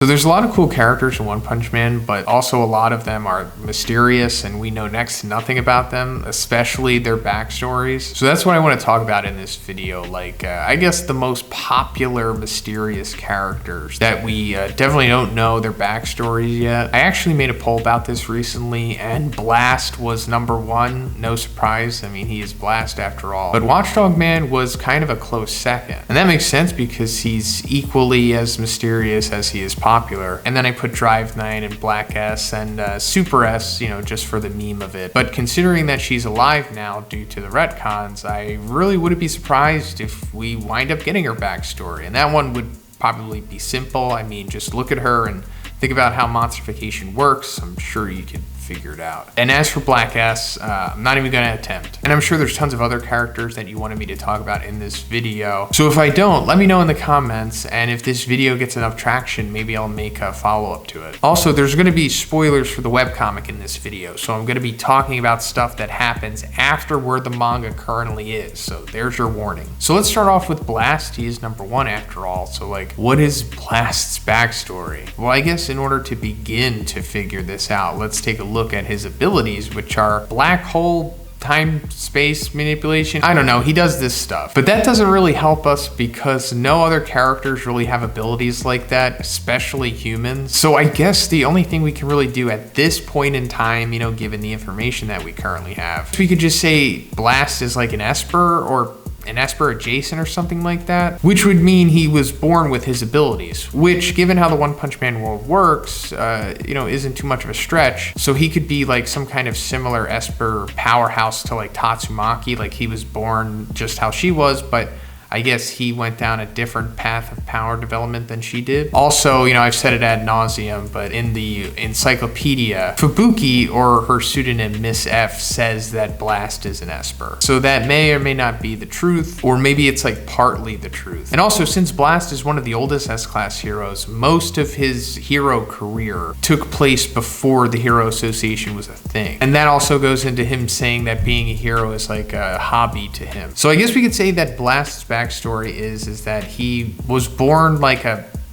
So there's a lot of cool characters in One Punch Man, but also a lot of them are mysterious and we know next to nothing about them, especially their backstories. So that's what I want to talk about in this video. Like, I guess the most popular mysterious characters that we definitely don't know their backstories yet. I actually made a poll about this recently and Blast was #1. No surprise. I mean, he is Blast after all. But Watchdog Man was kind of a close second. And that makes sense because he's equally as mysterious as he is popular. And then I put Drive Knight and Black S and Super S, you know, just for the meme of it. But considering that she's alive now due to the retcons, I really wouldn't be surprised if we wind up getting her backstory. And that one would probably be simple. I mean, just look at her and think about how monstrification works. I'm sure you could figure it out. And as for Black S, I'm not even gonna attempt. And I'm sure there's tons of other characters that you wanted me to talk about in this video. So if I don't, let me know in the comments, and if this video gets enough traction, maybe I'll make a follow-up to it. Also, there's gonna be spoilers for the webcomic in this video, so I'm gonna be talking about stuff that happens after where the manga currently is, so there's your warning. So let's start off with Blast. He is #1 after all, so like, what is Blast's backstory? Well, I guess in order to begin to figure this out, let's take a look at his abilities, which are black hole time space manipulation. I don't know, he does this stuff, but that doesn't really help us because no other characters really have abilities like that, especially humans. So I guess the only thing we can really do at this point in time, you know, given the information that we currently have, we could just say Blast is like an Esper or an Esper adjacent or something like that, which would mean he was born with his abilities, which given how the One Punch Man world works, you know, isn't too much of a stretch. So he could be like some kind of similar Esper powerhouse to like Tatsumaki, like he was born just how she was, but I guess he went down a different path of power development than she did. Also, you know, I've said it ad nauseum, but in the encyclopedia, Fubuki, or her pseudonym Miss F, says that Blast is an Esper. So that may or may not be the truth, or maybe it's like partly the truth. And also, since Blast is one of the oldest S-Class heroes, most of his hero career took place before the Hero Association was a thing. And that also goes into him saying that being a hero is like a hobby to him. So I guess we could say that Blast's backstory is that he was born like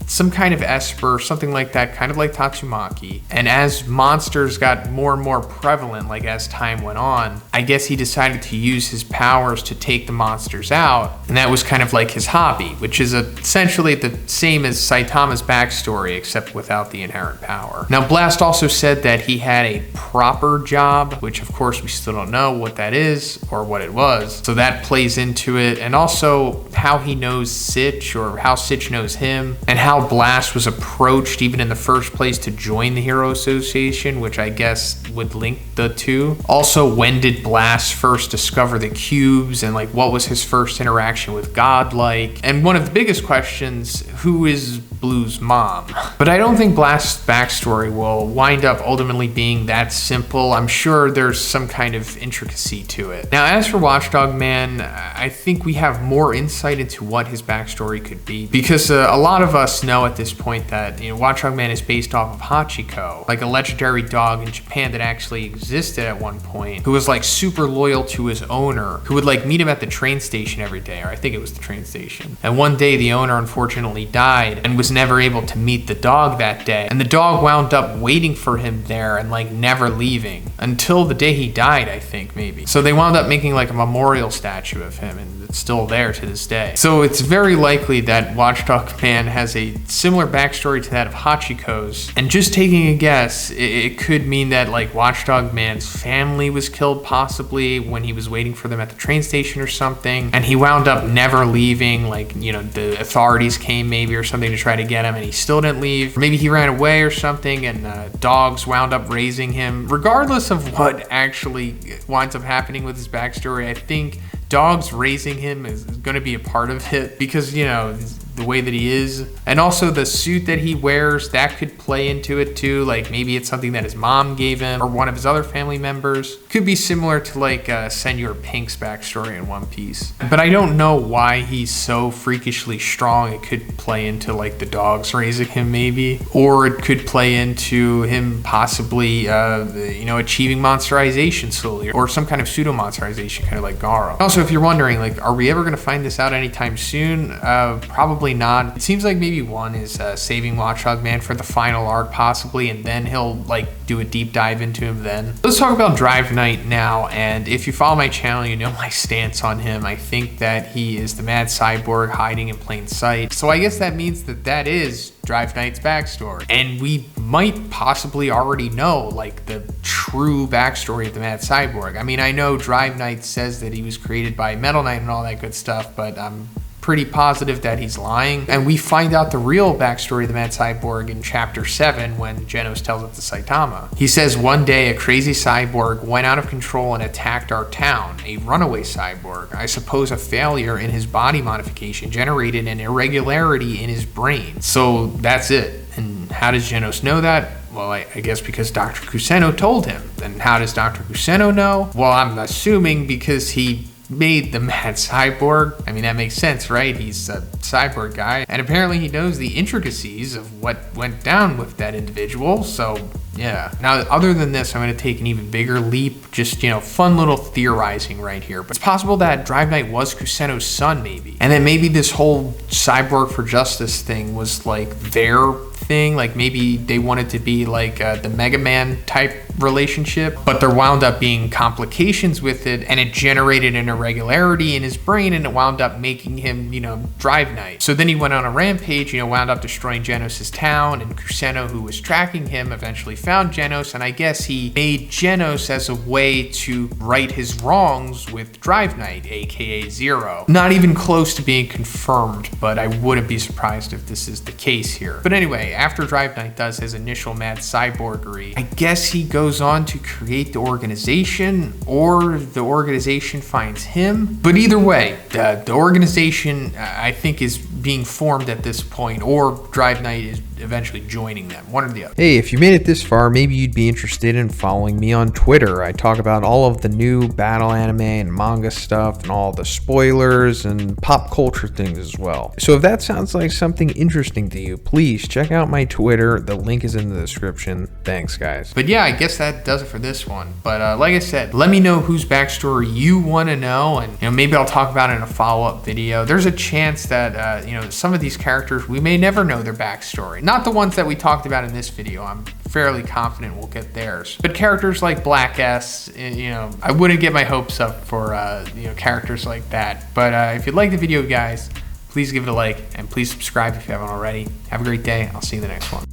some kind of Esper, something like that, kind of like Tatsumaki. And as monsters got more and more prevalent, like as time went on, I guess he decided to use his powers to take the monsters out. And that was kind of like his hobby, which is essentially the same as Saitama's backstory, except without the inherent power. Now, Blast also said that he had a proper job, which of course we still don't know what that is or what it was. So that plays into it. And also how he knows Sitch, or how Sitch knows him, and how Blast was approached even in the first place to join the Hero Association, which I guess would link the two. Also, when did Blast first discover the cubes, and like what was his first interaction with Godlike? And one of the biggest questions, who is Blue's mom? But I don't think Blast's backstory will wind up ultimately being that simple. I'm sure there's some kind of intricacy to it. Now, as for Watchdog Man, I think we have more insight into what his backstory could be, because a lot of us know at this point that, you know, Watchdog Man is based off of Hachiko, like a legendary dog in Japan that actually existed at one point, who was like super loyal to his owner, who would like meet him at the train station every day, or I think it was the train station. And one day the owner unfortunately died and was never able to meet the dog that day, and the dog wound up waiting for him there and like never leaving until the day he died, I think, maybe. So they wound up making like a memorial statue of him, and it's still there to this day. So it's very likely that Watchdog Man has a similar backstory to that of Hachiko's. And just taking a guess, it could mean that like Watchdog Man's family was killed possibly when he was waiting for them at the train station or something, and he wound up never leaving. Like, you know, the authorities came maybe or something to try to get him and he still didn't leave. Or maybe he ran away or something and dogs wound up raising him. Regardless of what actually winds up happening with his backstory, I think dogs raising him is going to be a part of it, because, you know, the way that he is, and also the suit that he wears, that could play into it too. Like maybe it's something that his mom gave him or one of his other family members. Could be similar to like Senor Pink's backstory in One Piece. But I don't know why he's so freakishly strong. It could play into like the dogs raising him maybe, or it could play into him possibly you know, achieving monsterization slowly, or some kind of pseudo monsterization, kind of like Garo. Also, if you're wondering, like, are we ever going to find this out anytime soon? Probably probably not. It seems like maybe one is saving Watchdog Man for the final arc possibly, and then he'll like do a deep dive into him then. Let's talk about Drive Knight now, and if you follow my channel, you know my stance on him. I think that he is the mad cyborg hiding in plain sight. So I guess that means that that is Drive Knight's backstory. And we might possibly already know like the true backstory of the mad cyborg. I mean, I know Drive Knight says that he was created by Metal Knight and all that good stuff, but I'm pretty positive that he's lying. And we find out the real backstory of the mad cyborg in chapter 7 when Genos tells it to Saitama. He says, one day a crazy cyborg went out of control and attacked our town. A runaway cyborg. I suppose a failure in his body modification generated an irregularity in his brain. So that's it. And how does Genos know that? Well, I guess because Dr. Kuseno told him. And how does Dr. Kuseno know? Well, I'm assuming because he made the mad cyborg. I mean, that makes sense, right? He's a cyborg guy. And apparently he knows the intricacies of what went down with that individual. So yeah. Now, other than this, I'm going to take an even bigger leap. Just, you know, fun little theorizing right here. But it's possible that Drive Knight was Kuseno's son, maybe. And then maybe this whole Cyborg for Justice thing was like their thing. Like maybe they wanted to be like the Mega Man type relationship, but there wound up being complications with it, and it generated an irregularity in his brain, and it wound up making him, you know, Drive Knight. So then he went on a rampage, you know, wound up destroying Genos' town, and Kuseno, who was tracking him, eventually found Genos, and I guess he made Genos as a way to right his wrongs with Drive Knight, aka Zero. Not even close to being confirmed, but I wouldn't be surprised if this is the case here. But anyway, after Drive Knight does his initial mad cyborgery, I guess he goes on to create the organization, or the organization finds him. But either way, the organization I think is being formed at this point, or Drive Knight is eventually joining them, one or the other. Hey, if you made it this far, maybe you'd be interested in following me on Twitter. I talk about all of the new battle anime and manga stuff and all the spoilers and pop culture things as well. So if that sounds like something interesting to you, please check out my Twitter. The link is in the description. Thanks, guys. But yeah, I guess that does it for this one. But like I said, let me know whose backstory you want to know, and you know, maybe I'll talk about it in a follow-up video. There's a chance that you know, some of these characters, we may never know their backstory. Not the ones that we talked about in this video. I'm fairly confident we'll get theirs. But characters like Black S, you know, I wouldn't get my hopes up for you know, characters like that. But if you like the video, guys, please give it a like, and please subscribe if you haven't already. Have a great day. I'll see you in the next one.